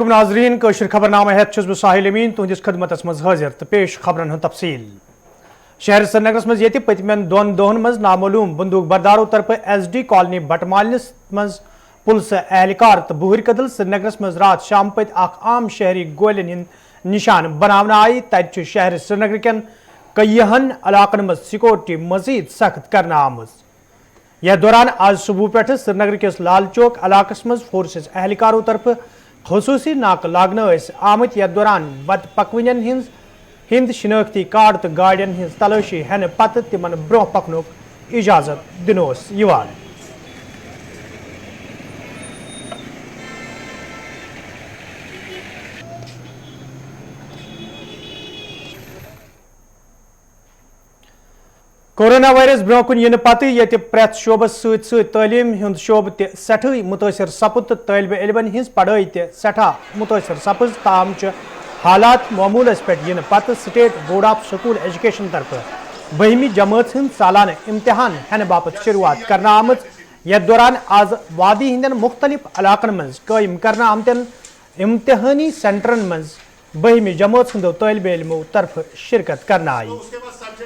नाजरीन कशर खबरनामा हेत बह साहिल अमीन तुंदिस खदमतस मज हाजिर तो पेश खबरन हूं तफसील। शहर श्रीनगरस मज ये पतमन दोन दोहन मज नामालूम बंदूक बरदारों तरफ SD कॉलोनी बटमालिस मज पुलिस एहलकार तो बूहर कदल श्रीनगरस मज रात शाम पत आम शहरी गोलन हिंद निशान बनावन आई तत शहर श्रीनगर कन कईहन इलाकन मज सिक्योरिटी मजीद सख्त करना आमज। यह दौरान आज सुबह पे श्रीनगर किस लाल चौक इलाकस मज फोर्सेस एहलकारों तरफ खसूसी नाक लागन आमत। यथ दौरान बद पकवन हिंद शिनाख्ती कार्ड तो गाड़ियन हिंज तलाशी हेन पत तिमन ब्रोह पकनुक इजाजत दिनोस यिवान। कोरोना वायरस ब्रोह कुन इन पत ये प्रेथ शोबस तालीम हुंद शोब तठ मुतासर सपुद तो तालिब इलमन हिंज पढ़ाई तठा मुतासर सपज ताम हालात मामूलस पे इन पत state board of school education तरफ 12वीं जमात हिंद सालाना इम्तिहान हेन बापत शुरुआत करना आमत। यथ दौरान आज वादी हिंदन मुख्तलिफ इलाकन मज कायम करना आमतन इम्तिहानी सेंटरन मज 12वीं जमात हिंदो तालिब इलमो तरफ शिरकत करना आई।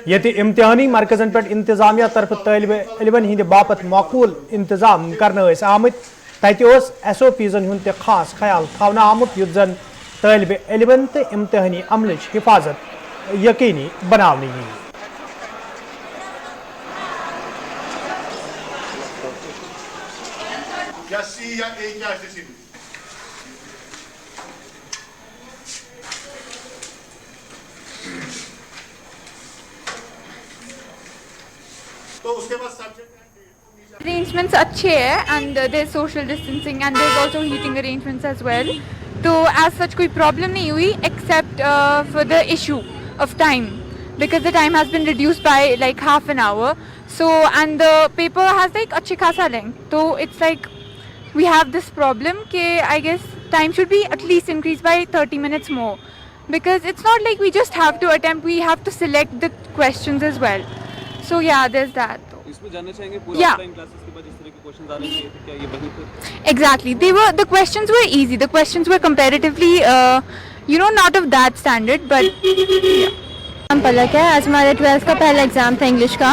ये इम्तिहानी मरकजन पे इंतजामिया तरफ तालिब इलमन हिंद बापत माकूल इंतजाम करना आमत। तत SOP'जन हुंद खास ख्याल थवना आमुत युथ जन तालिब इलमन तो इम्तिहानी अमलच हिफाजत यकीनी बनावनी यी। Arrangements अच्छे हैं and there's social distancing and there's also heating arrangements as well. तो as such कोई problem नहीं हुई except for the issue of time because the time has been reduced by like half an hour. So and the paper has like अच्छी खासा length. तो it's like we have this problem कि I guess time should be at least increased by 30 minutes more because it's not like we just have to attempt, we have to select the questions as well. So yeah, there's that. Yeah. Exactly. The questions were easy. The questions were comparatively, not of that standard, but yeah. नाम पलक है। आज हमारे 12th का पहला exam था English का।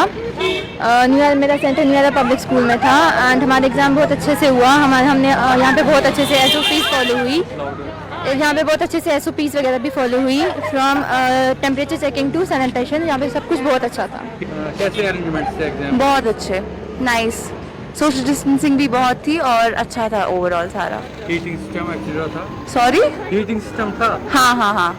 मेरा centre न्यूयारा public school में था एंड हमारा एग्ज़ाम बहुत अच्छे से हुआ। हमने यहाँ पे बहुत अच्छे से SOPs फॉलो हुई। यहाँ पे बहुत अच्छे से SOPs वगैरह भी फॉलो हुई from temperature checking to sanitation. यहाँ पे सब कुछ बहुत अच्छा था। कैसे अरेंजमेंट्स थे एग्जाम? बहुत अच्छे, नाइस। सोशल डिस्टेंसिंग भी बहुत थी और अच्छा था ओवरऑल सारा। हीटिंग सिस्टम एक्टिव था? सॉरी, हीटिंग सिस्टम था? हाँ।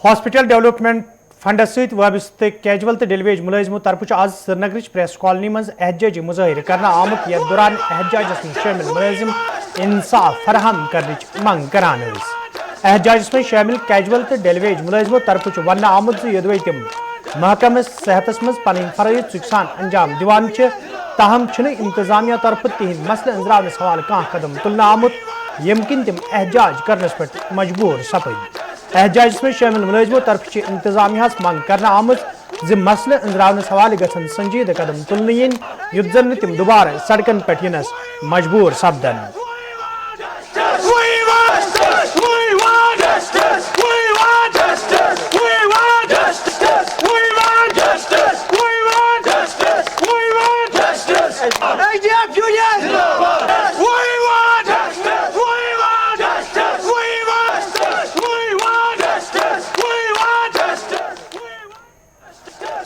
हॉस्पिटल डेवलपमेंट फंडस सहित वाबस्त कैजुअल तो डिलीवरी मुलाजिमों तरफ आज श्रीनगर प्रेस कॉलोनी मज एहतजाजी मुजाहिर करना आमुत। यथ दौरान एहतजाजस में शामिल मुलाजिम इंसाफ फराहम करने मंग करान। एहतजाजस में शामिल कैजुअल तो डिलीवरी मुलाजिमों तरफ वन आमुत यदि तम महकम सेहतस मज पन फरज चुकसान अंजाम दिवान ताहम इंतजामिया तरफ तिहद मसले अंजरावनस हवाले कह कदम तुलना आमुत यमकिन तम एहतजाज करनस पे मजबूर सपद। एहतजाजस में शामिल मुलाजिमों तरफ इंतजामिया मंग करना आमुत ज मसले अंजरावनस हवाले गसन संजीद कदम तुलना इन युथ जन तम दोबारा सड़कन पे यनस मजबूर सपदन।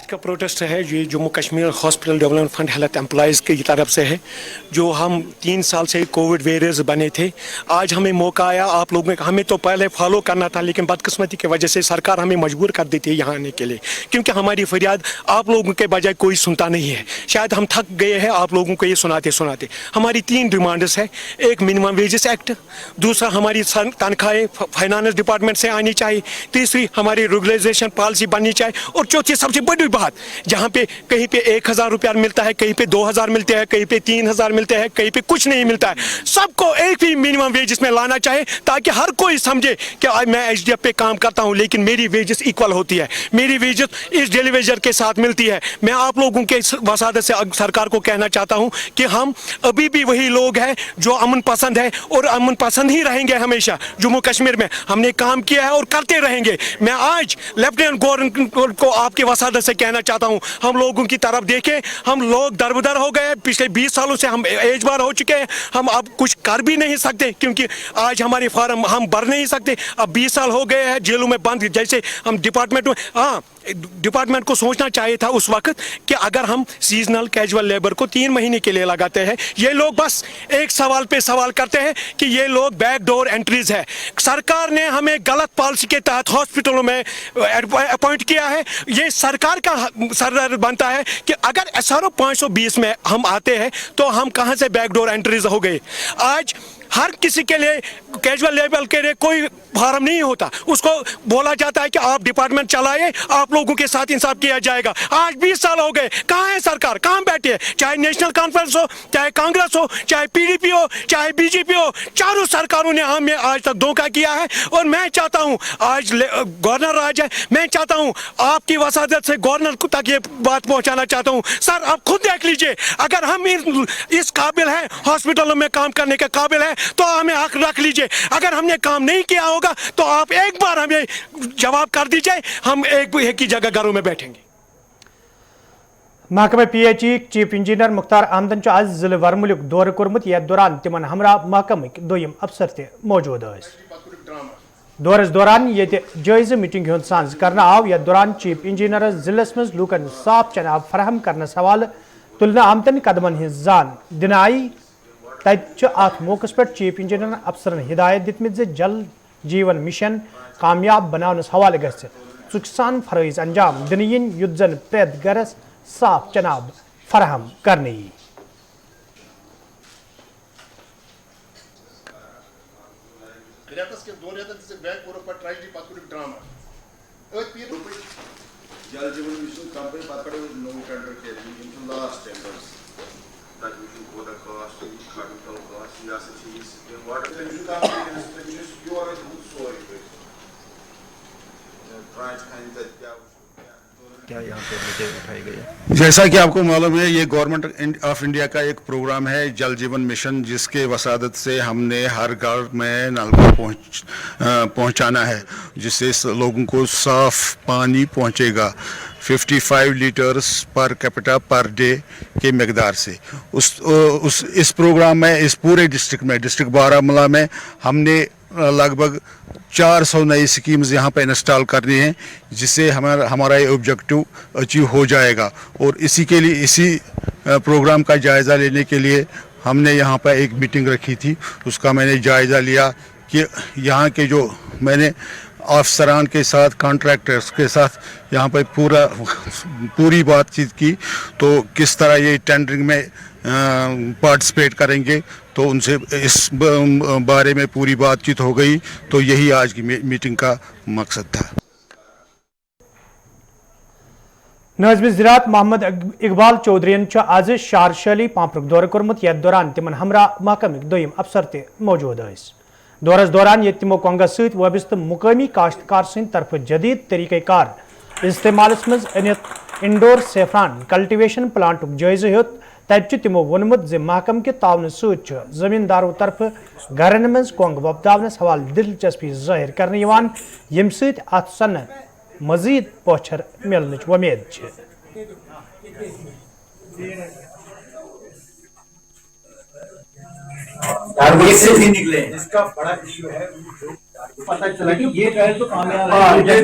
का प्रोटेस्ट है ये Jammu Kashmir hospital development fund health employees की तरफ से है। जो हम 3 साल से कोविड वेरियर्स बने थे, आज हमें मौका आया। आप लोगों को हमें तो पहले फॉलो करना था लेकिन बदकिस्मती की वजह से सरकार हमें मजबूर कर देती है यहाँ आने के लिए, क्योंकि हमारी फरियाद आप लोगों के बजाय कोई सुनता नहीं है। शायद हम थक गए हैं आप लोगों को ये सुनाते। हमारी 3 डिमांड्स है। एक मिनिमम वेजेस एक्ट, दूसरा हमारी तनख्वाहें फाइनेंस डिपार्टमेंट से आनी चाहिए, तीसरी हमारी रेगुलराइजेशन पॉलिसी बननी चाहिए और चौथी सबसे बड़ी बात साथ, जहाँ पे कहीं पे 1,000 रुपया मिलता है, कहीं पे 2,000 मिलते हैं, कहीं पे 3,000 मिलते हैं, कहीं पे कुछ नहीं मिलता है। सबको एक ही मिनिमम वेजेस में लाना चाहिए ताकि हर कोई समझे कि आज मैं एचडीएफ पे काम करता हूँ लेकिन मेरी वेजेस इक्वल होती है, मेरी वेजेस इस डेलीवेजर के साथ मिलती है। मैं आप लोगों के वसादत से सरकार को कहना चाहता हूँ कि हम अभी भी वही लोग हैं जो अमन पसंद है और अमन पसंद ही रहेंगे हमेशा। जम्मू कश्मीर में हमने काम किया है और करते रहेंगे। मैं आज लेफ्टिनेंट गवर्नर को आपके वसादत से कहना चाहता हूँ, हम लोगों की तरफ देखें। हम लोग दरबदर हो गए, पिछले 20 सालों से हम एज बार हो चुके हैं, हम अब कुछ कर भी नहीं सकते क्योंकि आज हमारे फार्म हम भर नहीं सकते। अब 20 साल हो गए हैं जेलों में बंद। जैसे हम डिपार्टमेंट में, हाँ, डिपार्टमेंट को सोचना चाहिए था उस वक्त कि अगर हम सीजनल कैजुअल लेबर को 3 महीने के लिए लगाते हैं, ये लोग बस एक सवाल पे सवाल करते हैं कि ये लोग बैकडोर एंट्रीज है। सरकार ने हमें गलत पॉलिसी के तहत हॉस्पिटलों में अपॉइंट किया है। ये सरकार का सर बनता है कि अगर SRO 520 में हम आते हैं तो हम कहां से बैकडोर एंट्रीज हो गए। आज हर किसी के लिए कैजुअल लेवल के लिए कोई फार्म नहीं होता, उसको बोला जाता है कि आप डिपार्टमेंट चलाइए, आप लोगों के साथ इंसाफ किया जाएगा। आज 20 साल हो गए, कहाँ है सरकार, कहाँ बैठी है? चाहे नेशनल कॉन्फ्रेंस हो, चाहे कांग्रेस हो, चाहे PDP हो, चाहे BJP हो, चारों सरकारों ने हमें आज तक धोखा किया है। और मैं चाहता हूँ, आज गवर्नर राज है, मैं चाहता हूँ आपकी वसादत से गवर्नर तक ये बात पहुँचाना चाहता हूँ। सर आप खुद देख लीजिए, अगर हम इस काबिल है, हॉस्पिटलों में काम करने के काबिल है तो हमें हक रख लीजिए। अगर हमने काम नहीं किया होगा तो आप एक बार हमें जवाब कर दीजिए, हम एक ही जगह घरों में बैठेंगे। महकमे PHE चीफ इंजीनियर मुख्तार अहमदन आज जिले वर्मुल दौर कोर्मुत। यथ दौरान तिमन हमरा महकमक दोयम अफसर ते मौजूद। दौरस दौरान ये जायज मीटिंग हुंद सांझ करना आव। यथ दौरान चीफ इंजीनियर जिलस मज लूकन साफ चनाब फराहम करनस हवाले तुलना आमतन कदमन हिंज जान दिन आई। तत अत मौकस पे चीफ इंजीनियर अफसरन हिदायत दितमित जल जीवन मिशन कामयाब बनावनस हवाले गछ चुकसान फरइज अंजाम दिन yin युद्ध जन प्रेत गरस साफ चनाब फराहम करने। जल जीवन मिशन कंपनी पकड़े नो टेंडर के into last tenders that we should go the cost and capital cost and that's the cheese and water you just you are a good story with try to find that क्या यहाँ पे मुझे उठाई गई है। जैसा कि आपको मालूम है ये गवर्नमेंट ऑफ इंडिया का एक प्रोग्राम है जल जीवन मिशन, जिसके वसादत से हमने हर घर में नलका पहुंचाना है जिससे लोगों को साफ पानी पहुंचेगा 55 litres per capita per day के मकदार से। इस प्रोग्राम में इस पूरे डिस्ट्रिक्ट बारामूला में हमने लगभग 400 नई स्कीम्स यहाँ पे इंस्टॉल करनी है जिससे हमारा ये ऑब्जेक्टिव अचीव हो जाएगा। और इसी के लिए इसी प्रोग्राम का जायज़ा लेने के लिए हमने यहाँ पर एक मीटिंग रखी थी। उसका मैंने जायज़ा लिया कि यहाँ के जो मैंने अफसरान के साथ कॉन्ट्रैक्टर्स के साथ यहाँ पर पूरी बातचीत की तो किस तरह ये टेंडरिंग में पार्टिसिपेट करेंगे, तो उनसे इस बारे में पूरी बातचीत हो गई। तो यही आज की मीटिंग का मकसद था। नाज़िम ज़राअत मोहम्मद इकबाल चौधरी आज शारशली पांपरुक दौर कोर्मुत। यथ दौरान तिमन हमरा महकमक दोयम अफसर ते मौजूद। दौरस दौरान ये तिमो कांग्रेस सहित वाबस्त मुकामी काश्तकार सद तरफ जदीद तरीक़ाकार इस्तेमाल मज अनित इंडोर सेफ्रान कल्टिवेशन प्लांटुक जायज़ हेत। तत तिमो वोनमुत ज महकम के तावन सहित जमींदारों तरफ घरन मज कोंग वपदावनस हवाले दिलचस्पी जाहिर करने यवान, यम सहित अत सन मजीद पोछर मिलनच उम्मीद छ। से भी निकले इसका बड़ा इशू है। पता चला कि ये ट्रायल तो कामयाब है।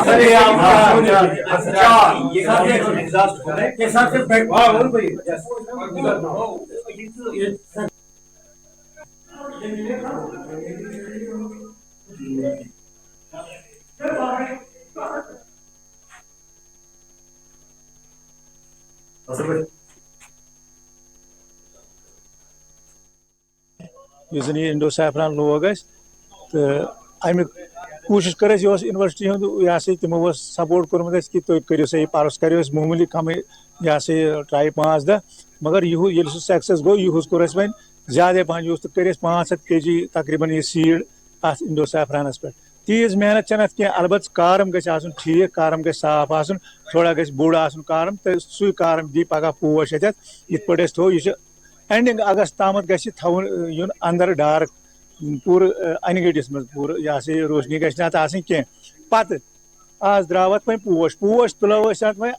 अरे आप ये एग्जॉस्ट हो रहे हैं के साथ बैठ इंडो सैफरान लोग तो अमिक कोशिश कर यूनिवर्सिटी हूँ तमो सपोर्ट कोर्मुत कि तुम करो सा पर्स करो मामूली कम ट्राई 5-10 मगर ये सक्सेस गो यह कोर वो ज्यादा पहन यह तो कर 500 kg तकरीबन ये सीड अत इंडो सैफरानस पे तीज मेहनत चन क्या अलबत् कारम गि ठीक कारम गि साफ आ थोड़ा गि बोड़ आ कारम तो सू कारम दी पगह पोश ये पे थो यह एंडिंग अगस्त तामत गि थवन अंदर डार्क पूर अनगटिस मज पूर यह रोशनी गि कह पत आज द्राव वो पोश पोश तुलो वो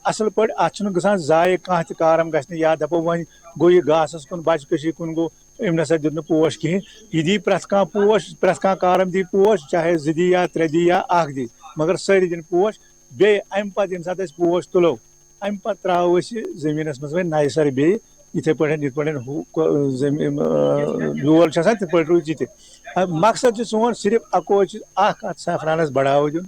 असल पे अत जाय कह कारम गि या दपो वो गो यह घास कुन बचकशी कुन गो अम नसा दिन पोश कहें यह दी प्रथ कह पोश प्रथ कह कारम दी पोश चाहे 2 दी या 3 दी या 1 दी मगर सारी दिन पोश बे अम पे ये सात पोश तुलो अम पे त्रो जमीनस मज नए सर बे इथे पे लोल तथ पे रूज ये मकसद सोन सिर्फ अको अत सैफरानस बढ़ाव दिन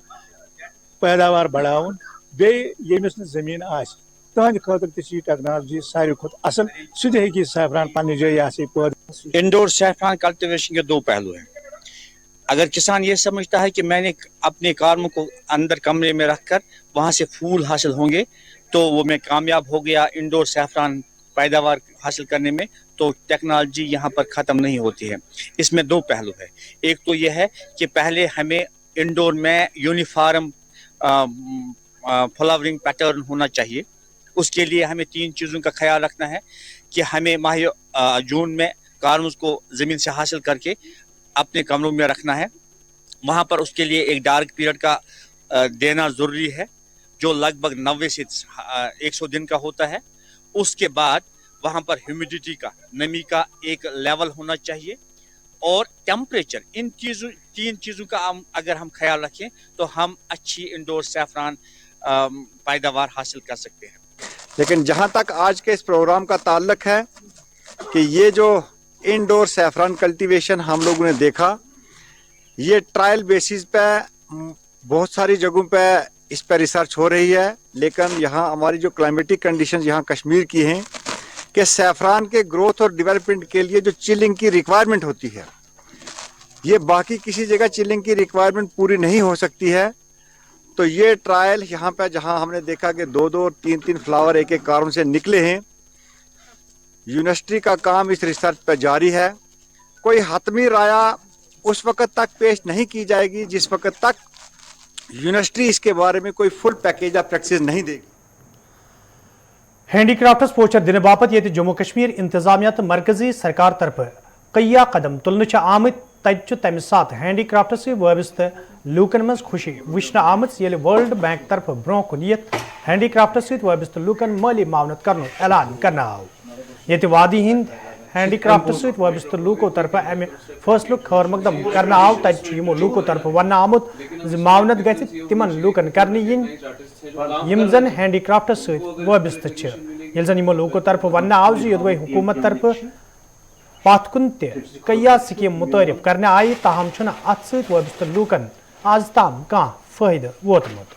पैदावार बढ़ावन बे यमिस जमीन आस तहद खतर टेक्नोलॉजी सारी खुद असल सह हे सैफरान पन्ने जाए पैदा। इंडोर सैफरान कल्टीवेशन के 2 पहलू हैं। अगर किसान ये समझता है कि मैंने अपने कार्म को अंदर कमरे में रखकर वहाँ से फूल हासिल होंगे तो वो मैं कामयाब हो गया इंडोर सैफरान पैदावार हासिल करने में, तो टेक्नोलॉजी यहाँ पर ख़त्म नहीं होती है। इसमें 2 पहलू है। एक तो यह है कि पहले हमें इंडोर में यूनिफॉर्म फ्लावरिंग पैटर्न होना चाहिए। उसके लिए हमें 3 चीज़ों का ख्याल रखना है कि हमें माह जून में कार्म्स को ज़मीन से हासिल करके अपने कमरों में रखना है। वहाँ पर उसके लिए एक डार्क पीरियड का देना ज़रूरी है जो लगभग 90 से 100 दिन का होता है। उसके बाद वहाँ पर ह्यूमिडिटी का, नमी का एक लेवल होना चाहिए और टेम्परेचर। इन 3 चीज़ों का अगर हम ख्याल रखें तो हम अच्छी इंडोर सैफरान पैदावार हासिल कर सकते हैं। लेकिन जहाँ तक आज के इस प्रोग्राम का ताल्लुक है कि ये जो इंडोर सैफरान कल्टीवेशन हम लोगों ने देखा, ये ट्रायल बेसिस पे बहुत सारी जगहों पे इस पर रिसर्च हो रही है, लेकिन यहाँ हमारी जो क्लाइमेटिक कंडीशंस यहाँ कश्मीर की हैं कि सैफरान के ग्रोथ और डेवलपमेंट के लिए जो चिलिंग की रिक्वायरमेंट होती है, ये बाकी किसी जगह चिलिंग की रिक्वायरमेंट पूरी नहीं हो सकती है। तो ये ट्रायल यहाँ पे जहाँ हमने देखा कि 2-2 और 3-3 फ्लावर एक कार्बन से निकले हैं, यूनिवर्सिटी का काम इस रिसर्च पर जारी है। कोई हतमी राया उस वक्त तक पेश नहीं की जाएगी जिस वक्त तक यूनिवर्सिटी इसके बारे में कोई फुल पैकेज ऑफ प्रैक्टिस नहीं देगी। हैंडीक्राफ्टस पोचर दिन बापत ये जम्मू कश्मीर इंतजामिया तो मरकजी सरकार तरफ कईया कदम तुलने आमत तब तम सात हैंडीक्राफ्टस वाबस्त लूकन मज खुशी वुचन आम वर्ल्ड बैंक तरफ ब्रो कुन हैंडीक्राफ्टस वाबस्त लूकन माली मावनत कर ऐलान करना आव। ये वादी हिंद हैंडीक्राफ्टस वाबस्त लूको तरफ अमे फैसलु खैर मकदम करना आव। तब लूको तरफ वन आमुत मावनत गि तिमन लूकन कर यम जन हैंडीक्राफ्टस वाबस्त ये जन लूको तरफ वन आव योदवे हुकूमत तरफ पथ कुन कईया स्कीम मुतारिफ करने आई, ताहम अत सबस्त लूकन आज ताम कह फायद वोतमुत।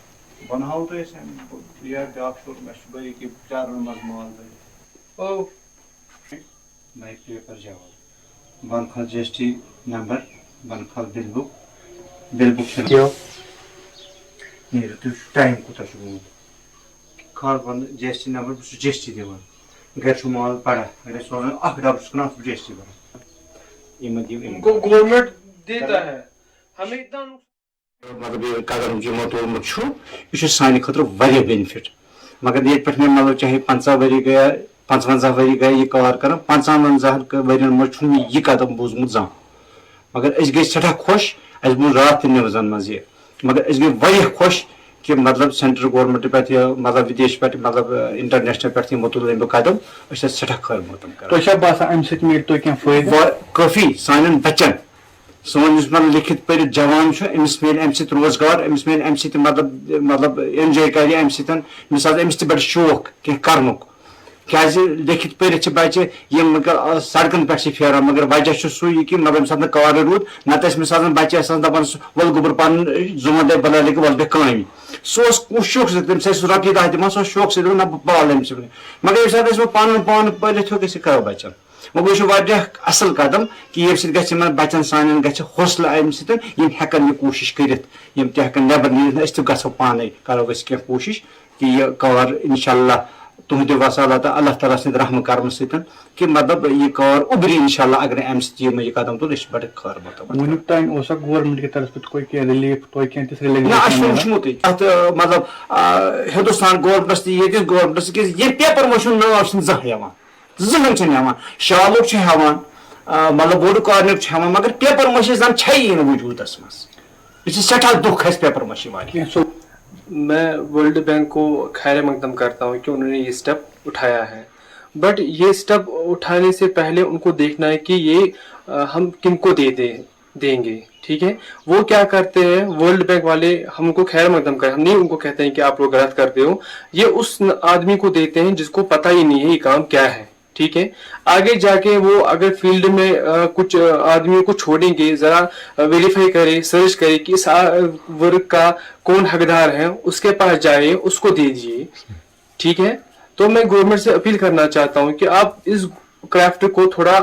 बनखल जीएसटी नंबर, बनखल बिल बुक टाइम कोता खर बन जीएसटी नंबर जीएसटी दिवान घर माल पड़ा अगर सोन अख डॉक्टर को जीएसटी बना को गवर्नमेंट देता है हमें इतना मतलब ये कागर हम जो मोटो मुछु ये साइन खतर वारिया बेनिफिट मगर ये पे मतलब चाहे 50 वरी गया 55 वरी गया ये कवर कर 55 वरी मुछु ये कदम बोजमुत जा मगर इस गई सठा खुश अस बु रात न्यूज़न मज ये मगर इस गई वारिया खुश कि मतलब सेंट्रल गवर्नमेंट पे मतलब विदेश पे मतलब इंटरनेशनल पे मुतल कदम सठा खैर मकदम कर तो बसा अम सि तो क्या फायदा काफी सान बच्चन सोन मतलब लिखित पढ़ जवान अमिस मिल अम रोजगार अमिस मिल अम मतलब एंजॉय कर अम मिसाल अमिस बड़ शौक कह कर्मुक क्या लिखित पढ़ बच्चे मगर सड़कन पे फेरान मगर वजह सू कि मतलब सात कवर रूद नत मिसाल बच्चे दपान वल गोबर पान जुम्मन दे बल लगे वल बे कमी सो शौक से रपी दह दिमान सो शौक से ना बाल मगर ये पान पान पढ़ गि करो बच्चन مگر یہ اصل قدم کہ یہ سن بچن سان گھر حوصلہ امہ سم ہیکن یہ کوشش کرت یم تہ ہیکن نبر نیرت گھو پانے کرو کی کوشش کہ یہ کار انشاء اللہ تہد وسالت اللہ تعالیٰ سند رحم کرم ستن کہ مطلب یہ کار ابری انشاء اللہ اگر امہ سم یہ قدم تل یہ بڑے خیر مطلب ونیک تام اوسا گورنمنٹ کی طرف پہ کوئی ریلیف توئی کینٛہہ تِژھ ریلیف نہ اَسہِ چھُ وٕچھمُتٕے اتھ مطلب ہندوستان گورمنٹس تہِ ییٚتِس گورمنٹس کہ یہ پیپر مشین ناو چھُنہٕ زانٛہہ یِوان زٕہٕنۍ چھُنہٕ یِوان شالُک چھُ ہٮ۪وان مطلب بوٚڑ کارنُک چھُ ہٮ۪وان مگر پیپر مشی زن چھیی نہٕ وجوٗدس منٛز یہ چھُ سٮ۪ٹھاہ دُکھ اَسہِ پیپر مشی واریاہ. میں ورلڈ بینک کو خیر مقدم کرتا ہوں کہ انہوں نے یہ اسٹیپ اٹھایا ہے بٹ یہ اسٹیپ اٹھانے سے پہلے ان کو دیکھنا ہے کہ یہ ہم کن کو دیں گے. ٹھیک ہے وہ کیا کرتے ہیں ورلڈ بینک والے ہم کو خیر مقدم کریں ہم نہیں ان کو کہتے ہیں کہ آپ لوگ غلط کرتے ہو یہ اس آدمی کو دیتے ہیں جس کو پتہ ہی نہیں ہے یہ کام کیا ہے. ٹھیک ہے آگے جا کے وہ اگر فیلڈ میں کچھ آدمیوں کو چھوڑیں گے ذرا ویریفائی کرے سرچ کرے کہ اس ورک کا کون حقدار ہے اس کے پاس جائے اس کو دے دیجیے. ٹھیک ہے تو میں گورنمنٹ سے اپیل کرنا چاہتا ہوں کہ آپ اس کرافٹ کو تھوڑا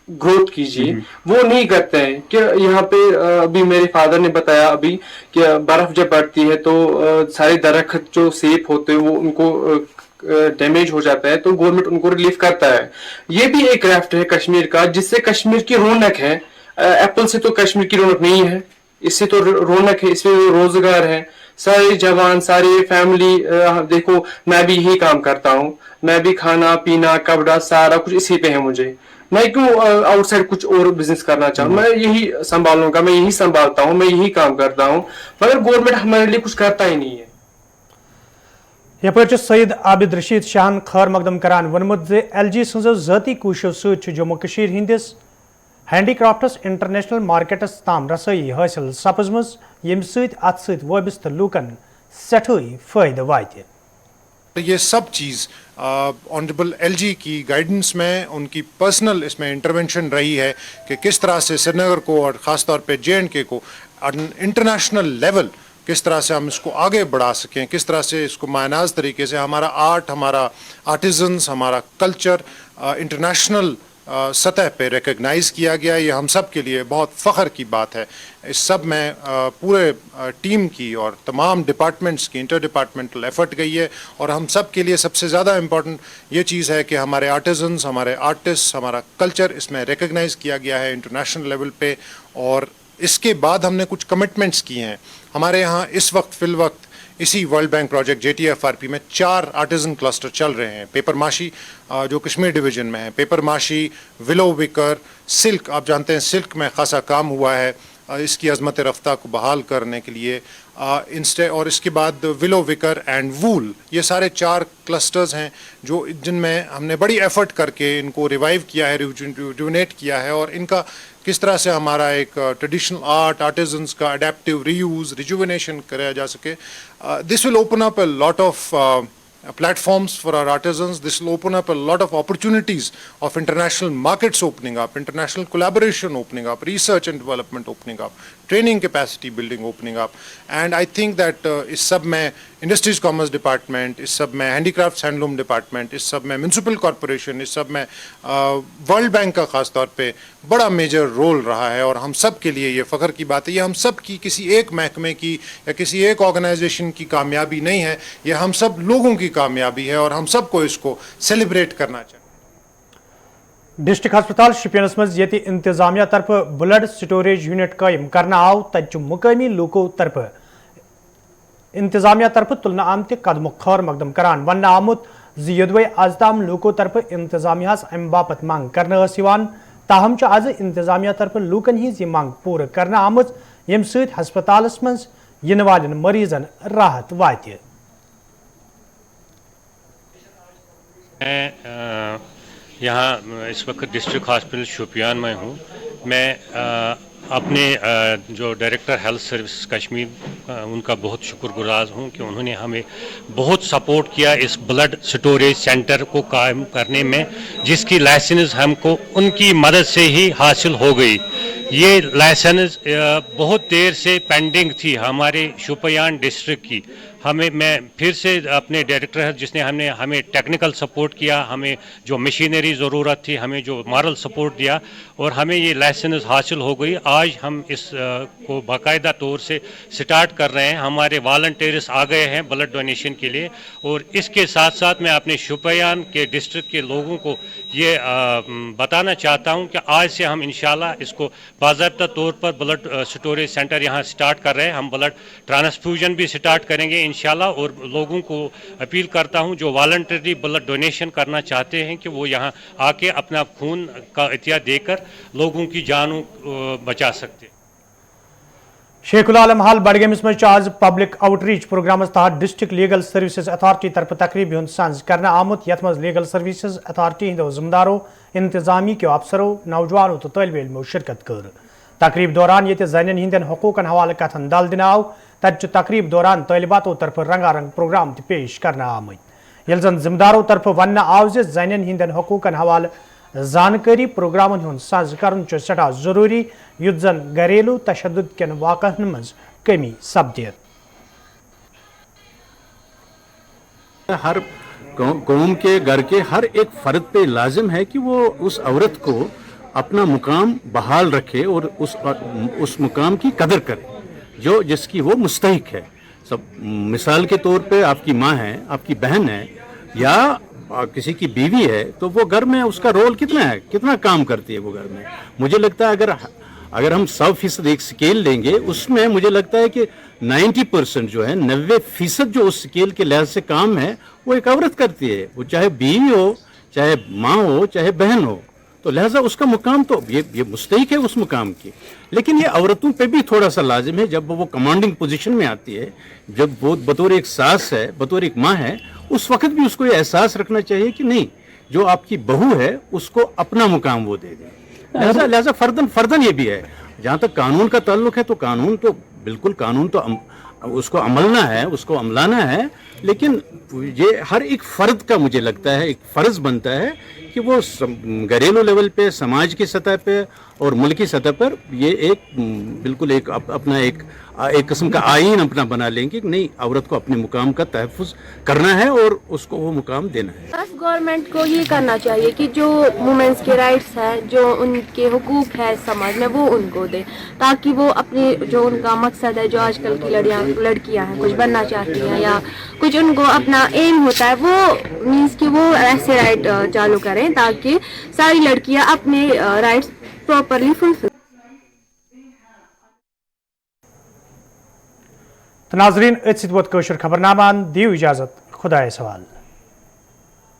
گروتھ کیجیے. وہ نہیں کرتے ہیں کہ یہاں پہ ابھی میرے فادر نے بتایا ابھی کہ برف جب بڑھتی ہے تو سارے درخت جو سیب ہوتے ہیں وہ ان کو ڈیمیج ہو جاتا ہے تو گورنمنٹ ان کو ریلیف کرتا ہے. یہ بھی ایک کرافٹ ہے کشمیر کا جس سے کشمیر کی رونق ہے. ایپل سے تو کشمیر کی رونق نہیں ہے اس سے تو رونق ہے اس میں روزگار ہے. سارے جوان سارے فیملی دیکھو میں بھی یہی کام کرتا ہوں میں بھی کھانا پینا کپڑا سارا کچھ اسی پہ ہے مجھے میں کیوں آؤٹ سائڈ کچھ اور بزنس کرنا چاہوں میں یہی سنبھالوں گا میں یہی سنبھالتا ہوں میں یہی کام کرتا ہوں مگر گورنمنٹ ہمارے لیے کچھ کرتا ہی نہیں ہے. یپر سید عابد رشید شاہن خیر مقدم کران ونمت زِ ایل جی سٕنٛزو ذٲتی کوٗششو سۭتۍ جموں کشیر ہندس ہینڈی کرافٹس انٹرنیشنل مارکیٹس تام رسائی حاصل سپزمٕژ ییٚمہِ سۭتۍ اتھ سۭتۍ وابستہٕ لوٗکن سٮ۪ٹھٕے فٲیدٕ واتہِ. یہ سب چیز آنریبل ایل جی کی گائیڈنس میں ان کی پرسنل اس میں انٹرونشن رہی ہے کہ کس طرح سے سری نگر کو اور خاص طور پہ جے اینڈ کے کو انٹرنیشنل لیول کس طرح سے ہم اس کو آگے بڑھا سکیں کس طرح سے اس کو معناز طریقے سے ہمارا آرٹ ہمارا آرٹیزنس ہمارا کلچر انٹرنیشنل سطح پہ ریکگنائز کیا گیا. یہ ہم سب کے لیے بہت فخر کی بات ہے. اس سب میں پورے ٹیم کی اور تمام ڈپارٹمنٹس کی انٹر ڈپارٹمنٹل ایفرٹ گئی ہے اور ہم سب کے لیے سب سے زیادہ امپورٹنٹ یہ چیز ہے کہ ہمارے آرٹیزنس ہمارے آرٹسٹ ہمارا کلچر اس میں ریکگنائز کیا گیا ہے انٹرنیشنل لیول پہ. اور اس کے بعد ہم نے کچھ کمٹمنٹس کی ہیں. ہمارے یہاں اس وقت فی الوقت اسی ورلڈ بینک پروجیکٹ JTFRP میں 4 آرٹیزن کلسٹر چل رہے ہیں. پیپر ماشی جو کشمیر ڈویژن میں ہے پیپر ماشی ولو وکر سلک آپ جانتے ہیں سلک میں خاصا کام ہوا ہے اس کی عظمت رفتہ کو بحال کرنے کے لیے اور اس کے بعد ولو وکر اینڈ وول یہ سارے 4 کلسٹرز ہیں جو جن میں ہم نے بڑی ایفرٹ کر کے ان کو ریوائیو کیا ہے ریجوینیٹ کیا ہے اور ان کا کس طرح سے ہمارا ایک ٹریڈیشنل آرٹیزنس کا اڈیپٹیو ری یوز ریجوینیشن کرایا جا سکے. This will open up a lot of platforms for our artisans. This will open up a lot of opportunities of international markets opening up, international collaboration opening up, research and development opening up, training capacity building opening up. And I think that is sab mein industries commerce department, is sab mein handicrafts handloom department, is sab mein municipal corporation, is sab mein world bank کا خاص طور پہ بڑا major role رہا ہے اور ہم سب کے لیے یہ فخر کی بات ہے. یہ ہم سب کی کسی ایک محکمے کی یا کسی ایک آرگنائزیشن کی کامیابی نہیں ہے یہ ہم سب لوگوں کی کامیابی ہے اور ہم سب کو اس کو سیلیبریٹ کرنا چاہیے. ڈسٹرکٹ ہسپتال شپینس مز یہ انتظامیہ طرف بلڈ سٹوریج یونٹ قائم کرنا آو تت مقامی لوکو طرف انتظامیہ طرف تلنا آمت قدم خیر مقدم کران ون آمت زیدوے آز تام لوکو طرف انتظامیہ ام باپت مانگ کرنا تاہم آز انتظامیہ طرف لوکن ہز یہ مانگ پور کرنا آمت یم سۭتۍ ہسپتالس مز ین والن مریضن راحت واتہ. میں یہاں اس وقت ڈسٹرکٹ ہاسپٹل شوپیان میں ہوں. میں اپنے جو ڈائریکٹر ہیلتھ سروسز کشمیر ان کا بہت شکر گزار ہوں کہ انہوں نے ہمیں بہت سپورٹ کیا اس بلڈ سٹوریج سینٹر کو قائم کرنے میں جس کی لائسنس ہم کو ان کی مدد سے ہی حاصل ہو گئی. یہ لائسنس بہت دیر سے پینڈنگ تھی ہمارے شوپیان ڈسٹرکٹ کی. मैं फिर से अपने डायरेक्टर है जिसने हमें टेक्निकल सपोर्ट किया, हमें जो मशीनरी ज़रूरत थी, हमें जो मॉरल सपोर्ट दिया और हमें ये लाइसेंस हासिल हो गई। आज हम इस को बाकायदा तौर से स्टार्ट कर रहे हैं। हमारे वॉलंटियर्स आ गए हैं ब्लड डोनेशन के लिए और इसके साथ साथ मैं अपने शोपियान के डिस्ट्रिक्ट के लोगों को ये बताना चाहता हूँ कि आज से हम इंशाल्लाह इसको बाज़ाब्ता तौर पर ब्लड स्टोरेज सेंटर यहाँ स्टार्ट कर रहे हैं। हम ब्लड ट्रांसफ्यूजन भी स्टार्ट करेंगे इंशाल्लाह और लोगों को अपील करता हूँ जो वॉलंटरी ब्लड डोनेशन करना चाहते हैं कि वो यहाँ आके अपना खून का अतिया देकर लोगों की जानों बचा सकते हैं। शेखुल आलम हाल बडगमिस मज आज पब्लिक आउटरीच प्रोग्राम तहत डिस्ट्रिक्ट लीगल सर्विसेज अथॉरिटी तरफ तकरीब हुंद सांझ करने आमुत यथ मज लीगल सर्विसेज अथॉरिटी हिंदो जिम्मेदारों इंतजामी के अफसरों नौजवानों तो तलब इल्मो शिरकत कर। तकरीब दौरान ये जन हिंदन हकूकन हवाले कथन दल दिन आव तत तकरीब दौरान तलबातों तरफ रंगारंग प्रोग्राम पेश करने आमत यल जन जिम्मेदारों तरफ वन आव जन हिंदन हकूकन हवाले जानकारी प्रोग्रामन हुंद सांझ करन सठा जरूरी युद्ध जन घरेलू तशद्दुद केन वाक़अन मज कमी सपदे। हर कौम के घर के हर एक फर्द पे लाजिम है कि वो उस औरत को अपना मुकाम बहाल रखे और उस मुकाम की कदर करे जो जिसकी वो मुस्तहिक है। सब मिसाल के तौर पे आपकी माँ है, आपकी बहन है या किसी की बीवी है तो वो घर में उसका रोल कितना है, कितना काम करती है वो घर में। मुझे लगता है अगर हम 100% एक स्केल लेंगे उसमें मुझे लगता है कि 90% जो है 90% जो उस स्केल के लिहाज से काम है वो एक औरत करती है, वो चाहे बीवी हो, चाहे माँ हो, चाहे बहन हो। तो लिहाजा उसका मुकाम तो ये मुस्तहिक है उस मुकाम की। लेकिन ये औरतों पे भी थोड़ा सा लाजिम है जब वो कमांडिंग पोजीशन में आती है, जब वो बतौर एक सास है, बतौर एक माँ है, उस वक्त भी उसको ये एहसास रखना चाहिए कि नहीं जो आपकी बहू है उसको अपना मुकाम वो दे दें। लिहाजा फर्दन ये भी है। जहाँ तक कानून का ताल्लुक है तो कानून तो बिल्कुल कानून तो उसको अमलना है, उसको अमलाना है, लेकिन ये हर एक फर्द का मुझे लगता है एक फ़र्ज़ बनता है कि वो घरेलू लेवल पे, समाज की सतह पे और मुल्की सतह पर ये एक बिल्कुल एक अपना एक किस्म का आईन अपना बना लेंगे कि नहीं औरत को अपने मुकाम का तहफ़्फ़ुज़ करना है और उसको वो मुकाम देना है। बस गवर्नमेंट को ये करना चाहिए कि जो वुमेन्स के राइट्स हैं, जो उनके हुकूक है समाज में, वो उनको दे ताकि वो अपने जो उनका मकसद है, जो आजकल की लड़कियां हैं कुछ बनना चाहती हैं या कुछ उनको अपना एम होता है, वो मीन्स कि वो ऐसे राइट चालू करें ताकि सारी लड़कियां अपने राइट्स प्रॉपरली फुलफिल। नाजरीन खबरनामान दियो इजाजत, खुदा सवाल।